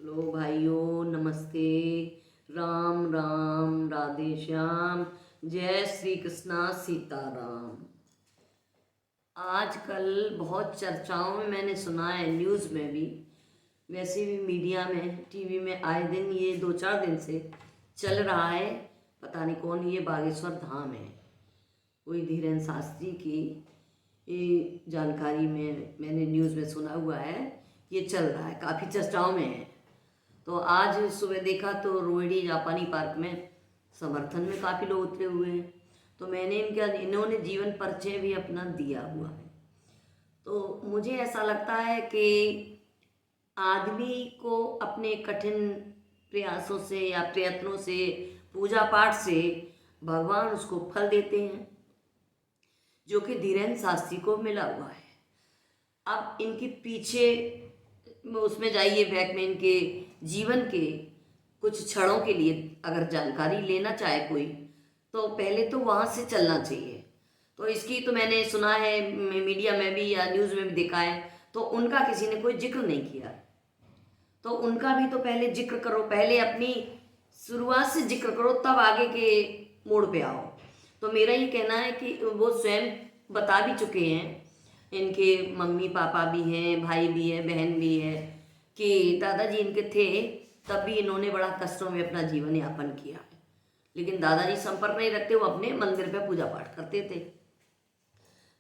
Hello भाइयों, नमस्ते। राम राम, राधे श्याम, जय श्री कृष्णा, सीताराम। आजकल बहुत चर्चाओं में मैंने सुना है, न्यूज़ में भी, वैसे भी मीडिया में, टीवी में आए दिन ये 2-4 दिन से चल रहा है। पता नहीं कौन ये बागेश्वर धाम है, कोई धीरेन्द्र शास्त्री की ये जानकारी में मैंने न्यूज़ में सुना हुआ है। ये चल रहा है, काफ़ी चर्चाओं में है। तो आज सुबह देखा तो रोहिणी जापानी पार्क में समर्थन में काफ़ी लोग उतरे हुए हैं। तो मैंने इन्होंने जीवन परिचय भी अपना दिया हुआ है। तो मुझे ऐसा लगता है कि आदमी को अपने कठिन प्रयासों से या प्रयत्नों से, पूजा पाठ से भगवान उसको फल देते हैं, जो कि धीरेन्द्र शास्त्री को मिला हुआ है। अब इनके पीछे उसमें जाइए, बैक में इनके जीवन के कुछ क्षणों के लिए अगर जानकारी लेना चाहे कोई, तो पहले तो वहाँ से चलना चाहिए। तो इसकी तो मैंने सुना है, मीडिया में भी या न्यूज़ में भी देखा है, तो उनका किसी ने कोई जिक्र नहीं किया। तो उनका भी तो पहले जिक्र करो, पहले अपनी शुरुआत से जिक्र करो, तब आगे के मोड़ पे आओ। तो मेरा ये कहना है कि वो स्वयं बता भी चुके हैं, इनके मम्मी पापा भी हैं, भाई भी है, बहन भी है, कि दादाजी इनके थे तब भी इन्होंने बड़ा कष्टों में अपना जीवन यापन किया है। लेकिन दादाजी संपर्क नहीं रखते, वो अपने मंदिर पे पूजा पाठ करते थे।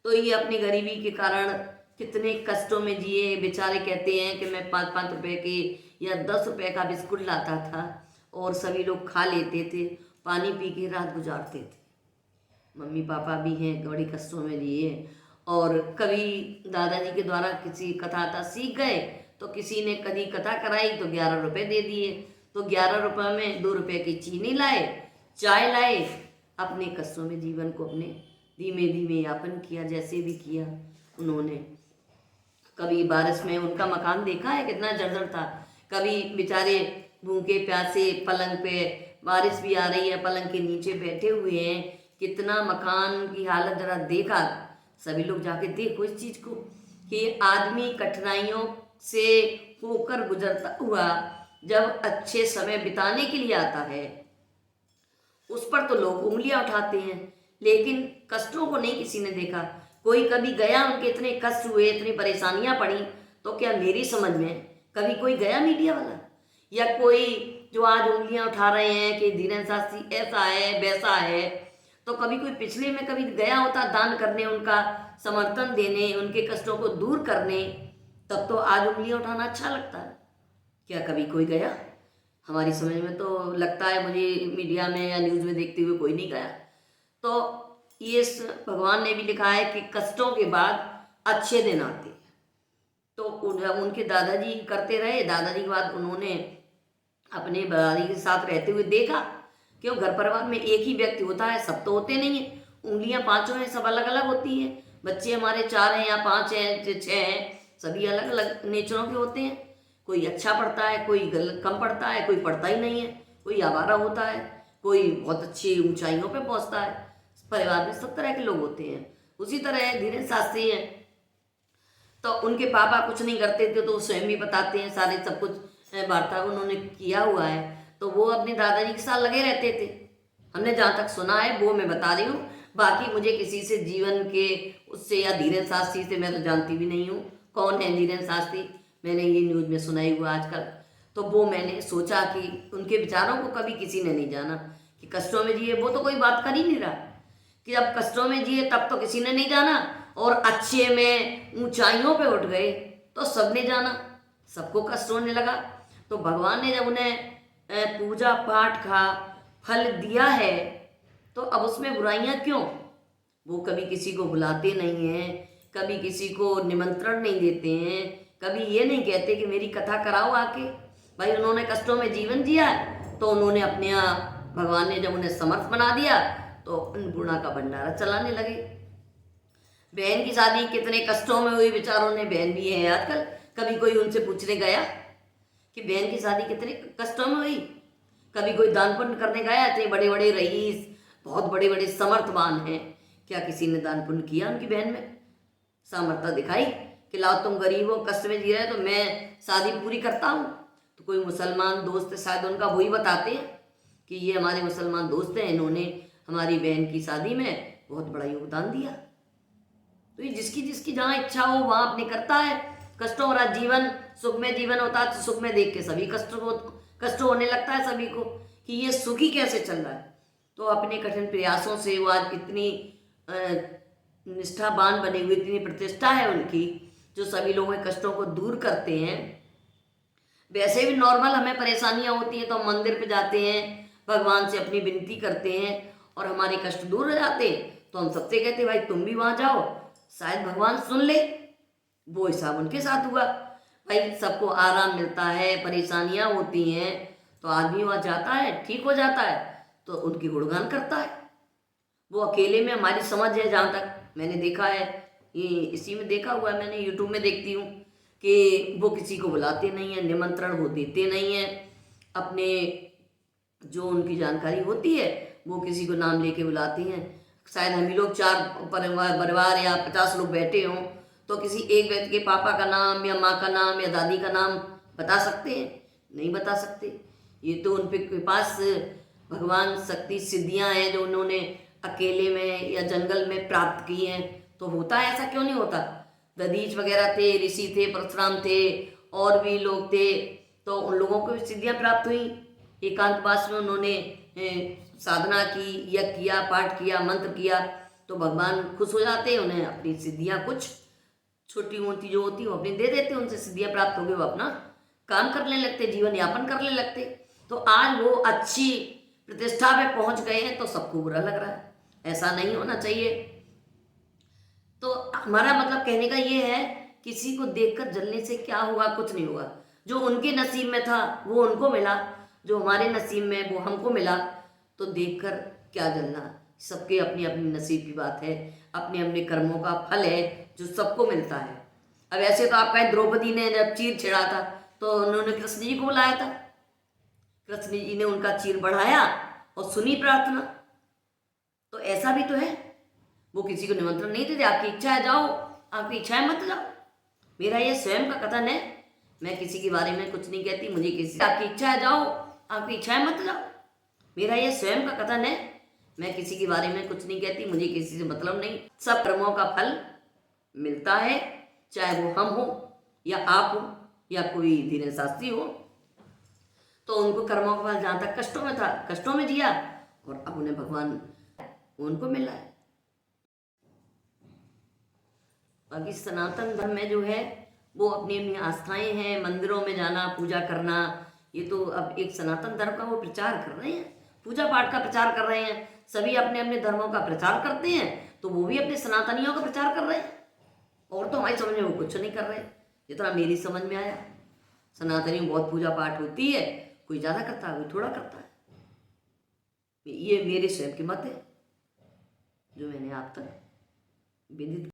तो ये अपनी गरीबी के कारण कितने कष्टों में जिए बेचारे। कहते हैं कि मैं 5-5 रुपए के या 10 रुपए का बिस्कुट लाता था और सभी लोग खा लेते थे, पानी पी के रात गुजारते थे। मम्मी पापा भी हैं, बड़ी कष्टों में जिए। और कभी दादाजी के द्वारा किसी कथा सीख गए, तो किसी ने कभी कथा कराई तो 11 रुपए दे दिए, तो 11 रुपए में 2 रुपए की चीनी लाए, चाय लाए, अपने कष्टों में जीवन को अपने धीमे धीमे यापन किया, जैसे भी किया उन्होंने। कभी बारिश में उनका मकान देखा है कितना जर्जर था, कभी बेचारे भूखे प्यासे पलंग पे, बारिश भी आ रही है, पलंग के नीचे बैठे हुए हैं, कितना मकान की हालत जरा देखा। सभी लोग जाके देखो इस चीज़ को कि आदमी कठिनाइयों से होकर गुजरता हुआ जब अच्छे समय बिताने के लिए आता है, उस पर तो लोग उंगलियां उठाते हैं, लेकिन कष्टों को नहीं किसी ने देखा। कोई कभी गया, उनके इतने कष्ट हुए, इतनी परेशानियां पड़ी, तो क्या मेरी समझ में कभी कोई गया मीडिया वाला, या कोई जो आज उंगलियां उठा रहे हैं कि धीरेन्द्र शास्त्री ऐसा है वैसा है, तो कभी कोई पिछले में कभी गया होता दान करने, उनका समर्थन देने, उनके कष्टों को दूर करने, तब तो आज उंगलियां उठाना अच्छा लगता है। क्या कभी कोई गया? हमारी समझ में तो लगता है, मुझे मीडिया में या न्यूज़ में देखते हुए कोई नहीं गया। तो ये भगवान ने भी लिखा है कि कष्टों के बाद अच्छे दिन आते हैं। तो उनके दादाजी करते रहे, दादाजी के बाद उन्होंने अपने दादी के साथ रहते हुए देखा। क्यों, घर परिवार में एक ही व्यक्ति होता है, सब तो होते नहीं है, उंगलियां पांचों हैं, सब अलग अलग होती हैं। बच्चे हमारे 4 हैं या 5 हैं, 6 हैं, सभी अलग अलग नेचरों के होते हैं। कोई अच्छा पढ़ता है, कोई कम पढ़ता है, कोई पढ़ता ही नहीं है, कोई आवारा होता है, कोई बहुत अच्छी ऊंचाइयों पे पहुंचता है। परिवार में सब तरह के लोग होते हैं। उसी तरह धीरेन्द्र शास्त्री हैं, तो उनके पापा कुछ नहीं करते थे, तो वो स्वयं भी बताते हैं, सारे सब कुछ वार्ता उन्होंने किया हुआ है। तो वो अपने दादाजी के साथ लगे रहते थे, हमने जहाँ तक सुना है वो मैं बता रही हूँ। बाकी मुझे किसी से जीवन के उससे या धीरेन्द्र शास्त्री से मैं तो जानती भी नहीं हूँ कौन है धीरेन्द्र शास्त्री। मैंने ये न्यूज़ में सुना ही हुआ आजकल, तो वो मैंने सोचा कि उनके विचारों को कभी किसी ने नहीं जाना कि कष्टों में जिए। वो तो कोई बात कर ही नहीं रहा कि अब कष्टों में जिए, तब तो किसी ने नहीं जाना, और अच्छे में ऊंचाइयों पे उठ गए तो सबने जाना, सबको कष्ट होने लगा। तो भगवान ने जब उन्हें पूजा पाठ का फल दिया है, तो अब उसमें बुराइयां क्यों? वो कभी किसी को बुलाते नहीं हैं, कभी किसी को निमंत्रण नहीं देते हैं, कभी ये नहीं कहते कि मेरी कथा कराओ आके। भाई उन्होंने कष्टों में जीवन जिया है, तो उन्होंने अपने यहाँ भगवान ने जब उन्हें समर्थ बना दिया, तो अन्नपूर्णा का भंडारा चलाने लगे। बहन की शादी कितने कष्टों में हुई, बेचारों ने, बहन भी है आजकल, कभी कोई उनसे पूछने गया कि बहन की शादी कितने कष्टों में हुई? कभी कोई दान पुण्य करने गया? इतने बड़े बड़े रईस, बहुत बड़े बड़े समर्थवान हैं, क्या किसी ने दान पुण्य किया उनकी बहन में? सामर्थ्य दिखाई कि लाओ तुम गरीब हो, कष्ट में जी रहे हो, तो मैं शादी पूरी करता हूँ। तो कोई मुसलमान दोस्त है, शायद उनका वही बताते हैं कि ये हमारे मुसलमान दोस्त हैं, इन्होंने हमारी बहन की शादी में बहुत बड़ा योगदान दिया। तो ये जिसकी जिसकी जहाँ इच्छा हो वहाँ अपने करता है। कष्टों भरा जीवन सुखमय जीवन होता है, तो सुख में देख के सभी कष्ट होने लगता है सभी को कि ये सुखी कैसे चल रहा है। तो अपने कठिन प्रयासों से वो आज इतनी निष्ठावान बने हुए, इतनी प्रतिष्ठा है उनकी, जो सभी लोगों के कष्टों को दूर करते हैं। वैसे भी नॉर्मल हमें परेशानियां होती हैं तो हम मंदिर पे जाते हैं, भगवान से अपनी विनती करते हैं और हमारे कष्ट दूर हो जाते हैं। तो हम सबसे कहते हैं भाई तुम भी वहाँ जाओ, शायद भगवान सुन ले। वो हिसाब उनके साथ हुआ। भाई सबको आराम मिलता है, परेशानियां होती हैं तो आदमी वहाँ जाता है, ठीक हो जाता है, तो उनकी गुणगान करता है। वो अकेले में हमारी समझ है, जहाँ तक मैंने देखा है, ये इसी में देखा हुआ है, मैंने यूट्यूब में देखती हूँ कि वो किसी को बुलाते नहीं है, निमंत्रण वो देते नहीं है। अपने जो उनकी जानकारी होती है वो किसी को नाम लेके बुलाते हैं। शायद हम ही लोग 4 परिवार या 50 लोग बैठे हों तो किसी एक व्यक्ति के पापा का नाम या माँ का नाम या दादी का नाम बता सकते हैं? नहीं बता सकते। ये तो उन के पास भगवान शक्ति सिद्धियां हैं जो उन्होंने अकेले में या जंगल में प्राप्त की हैं। तो होता है, ऐसा क्यों नहीं होता। दधीच वगैरह थे, ऋषि थे, परशुराम थे, और भी लोग थे, तो उन लोगों को भी सिद्धियां प्राप्त हुई। एकांतवास में उन्होंने साधना की या किया, पाठ किया, मंत्र किया, तो भगवान खुश हो जाते हैं, उन्हें अपनी सिद्धियां कुछ छोटी मोटी जो होती है वो अपनी दे देते, उनसे सिद्धियां प्राप्त हो गई, वो अपना काम करने लगते, जीवन यापन करने लगते। तो आज वो अच्छी प्रतिष्ठा पे पहुंच गए हैं तो सबको बुरा लग रहा है। ऐसा नहीं होना चाहिए। तो हमारा मतलब कहने का ये है, किसी को देखकर जलने से क्या होगा, कुछ नहीं होगा। जो उनके नसीब में था वो उनको मिला, जो हमारे नसीब में वो हमको मिला, तो देखकर क्या जलना। सबके अपनी अपनी नसीब की बात है, अपने अपने कर्मों का फल है जो सबको मिलता है। अब ऐसे तो आप कहें द्रौपदी ने जब चीर छिड़ा था तो उन्होंने कृष्ण जी को बुलाया था, कृष्ण जी ने उनका चीर बढ़ाया और सुनी प्रार्थना। तो ऐसा भी तो है, वो किसी को निमंत्रण नहीं देते, आपकी इच्छा है जाओ, आपकी इच्छा है मत जाओ। मेरा ये स्वयं का कथन है, मैं किसी के बारे में कुछ नहीं कहती। मुझे किसी आपकी इच्छा है जाओ, आपकी इच्छा है मत जाओ। मेरा ये स्वयं का कथन है, मैं किसी के बारे में कुछ नहीं कहती, मुझे किसी से मतलब नहीं। सब कर्मों का फल मिलता है, चाहे वो हम हो या आप हो या कोई धीरेन्द्र शास्त्री हो। तो उनको कर्मों का फल जहाँ तक कष्टों में था, कष्टों में जिया, और अब उन्हें भगवान उनको मिल रहा है। बाकी सनातन धर्म में जो है वो अपनी अपनी आस्थाएं हैं, मंदिरों में जाना, पूजा करना, ये तो अब एक सनातन धर्म का वो प्रचार कर रहे हैं, पूजा पाठ का प्रचार कर रहे हैं। सभी अपने अपने धर्मों का प्रचार करते हैं, तो वो भी अपने सनातनियों का प्रचार कर रहे हैं। और तो हमारी समझ में वो कुछ नहीं कर रहे, जितना मेरी समझ में आया। सनातनी में बहुत पूजा पाठ होती है, कोई ज़्यादा करता है, कोई थोड़ा करता है। ये मेरे स्वयं के मत है जो मैंने आप तक विदित